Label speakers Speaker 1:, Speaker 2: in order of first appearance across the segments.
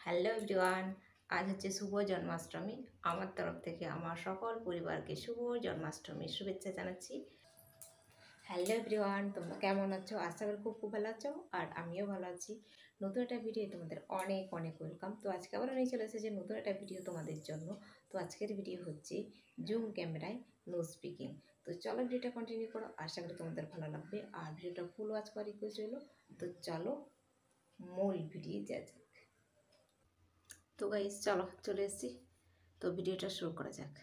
Speaker 1: Hello everyone, আজ হচ্ছে শুভ জন্মাষ্টমী। আমার তরফ থেকে আমার সকল পরিবারকে শুভ জন্মাষ্টমীর শুভেচ্ছা জানাচ্ছি। হ্যালো এভরিওয়ান, তোমরা কেমন আছো? আশা করি খুব ভালো আছো, আর আমিও ভালো আছি। নতুন একটা ভিডিও তোমাদের অনেক অনেক ওয়েলকাম। তো আজকে আবার নিয়ে চলে এসেছে নতুন একটা ভিডিও তোমাদের জন্য। তো আজকের ভিডিও হচ্ছে জুম ক্যামেরায় নো স্পিকিং। তো চলো ভিডিওটা কন্টিনিউ করো, আশা করি তোমাদের ভালো লাগবে। আর ভিডিওটা ফুল ওয়াচ করার রিকোয়েস্ট রইলো। তো চলো মূল ভিডিও যা যাক। তো গাইস চলো চলে এসেছি, তো ভিডিওটা শুরু করা যাক।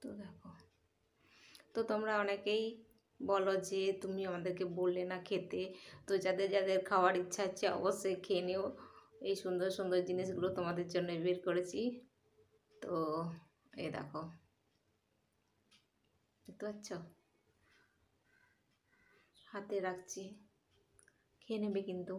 Speaker 1: তো দেখো, তো তোমরা অনেকেই বলো যে তুমি আমাদেরকে বললে না খেতে। তো যাদের যাদের খাওয়ার ইচ্ছা আছে অবশ্যই খেয়ে নিও। এই সুন্দর সুন্দর জিনিসগুলো তোমাদের জন্য বের করেছি। তো এই দেখো, দেখতে পাচ্ছ, হাতে রাখছি, খেয়ে নেবে কিন্তু।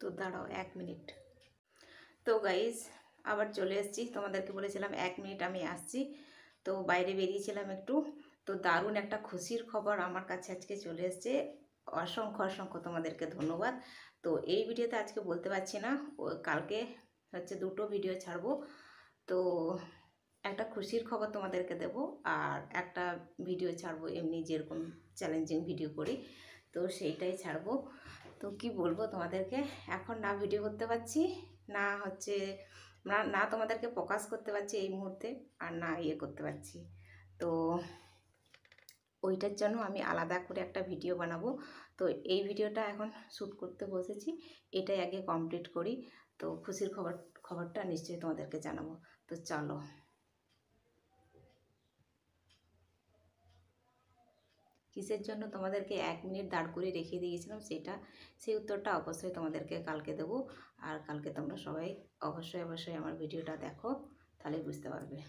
Speaker 1: তো দাঁড়াও 1 মিনিট। তো গাইজ আবার চলে এসেছি, তোমাদেরকে বলেছিলাম 1 মিনিট আমি আসছি। তো বাইরে বেরিয়েছিলাম একটু। তো দারুণ একটা খুশির খবর আমার কাছে আজকে চলে এসেছে। অসংখ্য অসংখ্য তোমাদেরকে ধন্যবাদ। তো এই ভিডিওতে আজকে বলতে পারছি না, কালকে হচ্ছে দুটো ভিডিও ছাড়বো। তো একটা খুশির খবর তোমাদেরকে দেব, আর একটা ভিডিও ছাড়বো এমনি যেরকম চ্যালেঞ্জিং ভিডিও করি, তো সেইটাই ছাড়বো। তো কি বলবো তোমাদেরকে, এখন না ভিডিও করতে পারছি, না হচ্ছে না তোমাদেরকে প্রকাশ করতে পারছি এই মুহূর্তে, আর না করতে পারছি। তো ওইটার জন্য আমি আলাদা করে একটা ভিডিও বানাবো। তো এই ভিডিওটা এখন শ্যুট করতে বসেছি, এটাই আগে কমপ্লিট করি। তো খুশির খবরটা নিশ্চয়ই তোমাদেরকে জানাবো। তো চলো। কিসের জন্য তোমাদেরকে 1 মিনিট দাঁড় করে রেখে দিয়েছিলাম, সেই উত্তরটা অবশ্যই তোমাদেরকে কালকে দেবো। আর কালকে তোমরা সবাই অবশ্যই অবশ্যই আমার ভিডিওটা দেখো, তাহলে বুঝতে পারবে।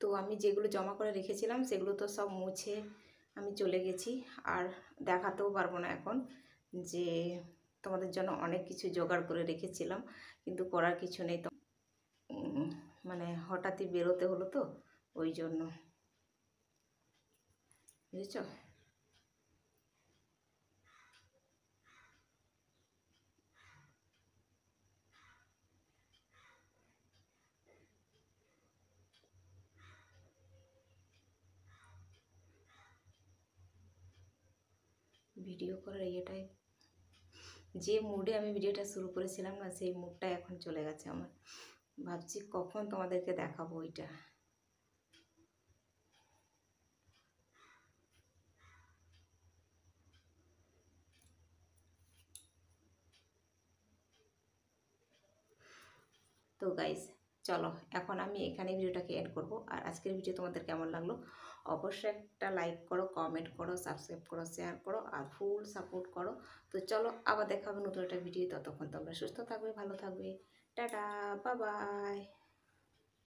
Speaker 1: তো আমি যেগুলো জমা করে রেখেছিলাম সেগুলো তো সব মুছে আমি চলে গেছি, আর দেখাতেও পারবো না এখন যে তোমাদের জন্য অনেক কিছু জোগাড় করে রেখেছিলাম, কিন্তু করার কিছু নেই। তো মানে হঠাৎই বেরোতে হলো, তো ওই জন্য, বুঝেছো। ভিডিও করার ইয়েটাই, যে মুডে আমি ভিডিওটা শুরু করেছিলাম না, সেই মুডটা এখন চলে গেছে আমার। ভাবছি কখন তোমাদেরকে দেখাবো ওইটা। তো গাইস চলো এখন আমি এখানে ভিডিওটাকে এন্ড করব। আর আজকের ভিডিও তোমাদের কেমন লাগলো অবশ্যই একটা লাইক করো, কমেন্ট করো, সাবস্ক্রাইব করো, শেয়ার করো আর ফুল সাপোর্ট করো। তো চলো আবার দেখা হবে নতুন একটা ভিডিও। ততক্ষণ তোমরা সুস্থ থাকবে, ভালো থাকবে। Tata, bye bye.